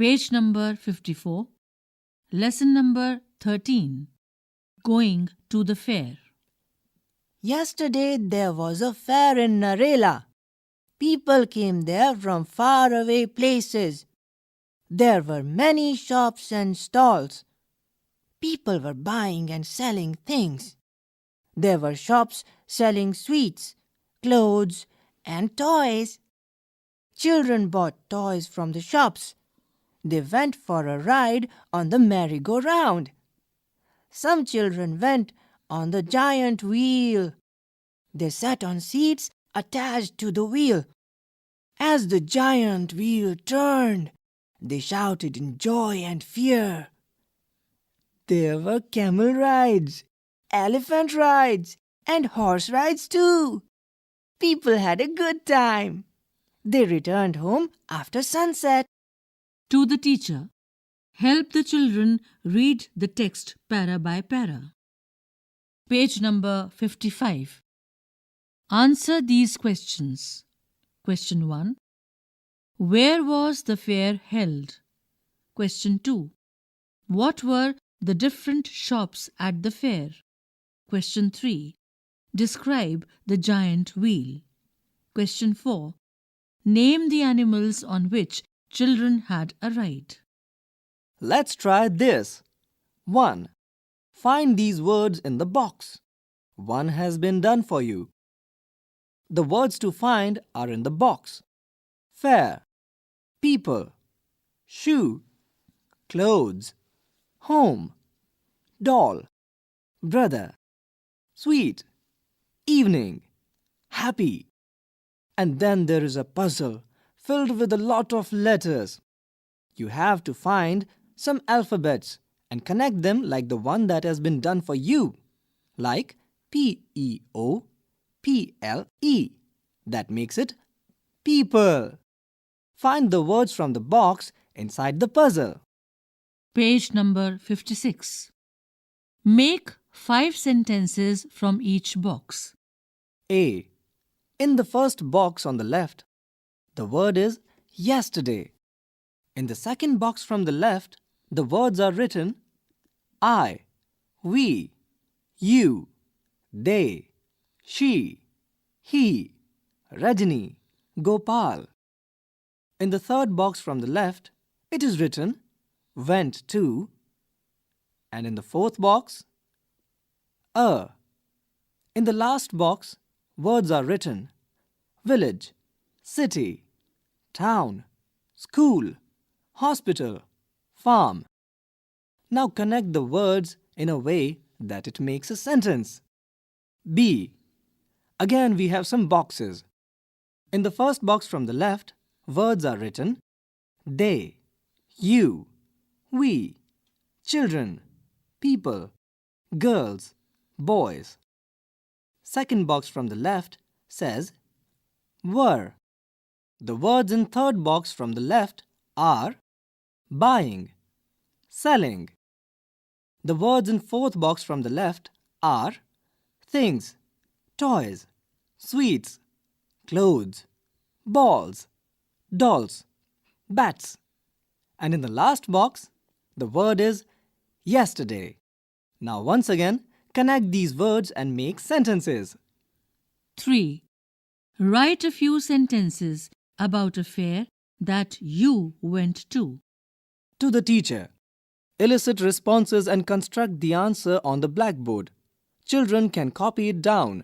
Page number 54. Lesson number 13. Going to the fair. Yesterday there was a fair in Narela. People came there from faraway places. There were many shops and stalls. People were buying and selling things. There were shops selling sweets, clothes, and toys. Children bought toys from the shops. They went for a ride on the merry-go-round. Some children went on the giant wheel. They sat on seats attached to the wheel. As the giant wheel turned, they shouted in joy and fear. There were camel rides, elephant rides, and horse rides too. People had a good time. They returned home after sunset. To the teacher. Help the children read the text para by para. Page number 55. Answer these questions. Question 1. Where was the fair held? Question 2. What were the different shops at the fair? Question 3. Describe the giant wheel. Question 4. Name the animals on which children had a ride. Let's try this. 1. Find these words in the box. 1 has been done for you. The words to find are in the box. Fair, people, shoe, clothes, home, doll, brother, sweet, evening, happy. And then there is a puzzle filled with a lot of letters. You have to find some alphabets and connect them like the one that has been done for you, like P-E-O, P-L-E. That makes it people. Find the words from the box inside the puzzle. Page number 56. Make 5 sentences from each box. A. In the first box on the left, the word is yesterday. In the second box from the left, the words are written I, we, you, they, she, he, Rajini, Gopal. In the third box from the left, it is written went to, and in the fourth box, a. In the last box, words are written village, city, town, school, hospital, farm. Now connect the words in a way that it makes a sentence. B. Again we have some boxes. In the first box from the left, words are written they, you, we, children, people, girls, boys. Second box from the left says were. The words in third box from the left are buying, selling. The words in fourth box from the left are things, toys, sweets, clothes, balls, dolls, bats. And in the last box, the word is yesterday. Now once again, connect these words and make sentences. 3. Write a few sentences about a fair that you went to. To the teacher. Elicit responses and construct the answer on the blackboard. Children can copy it down.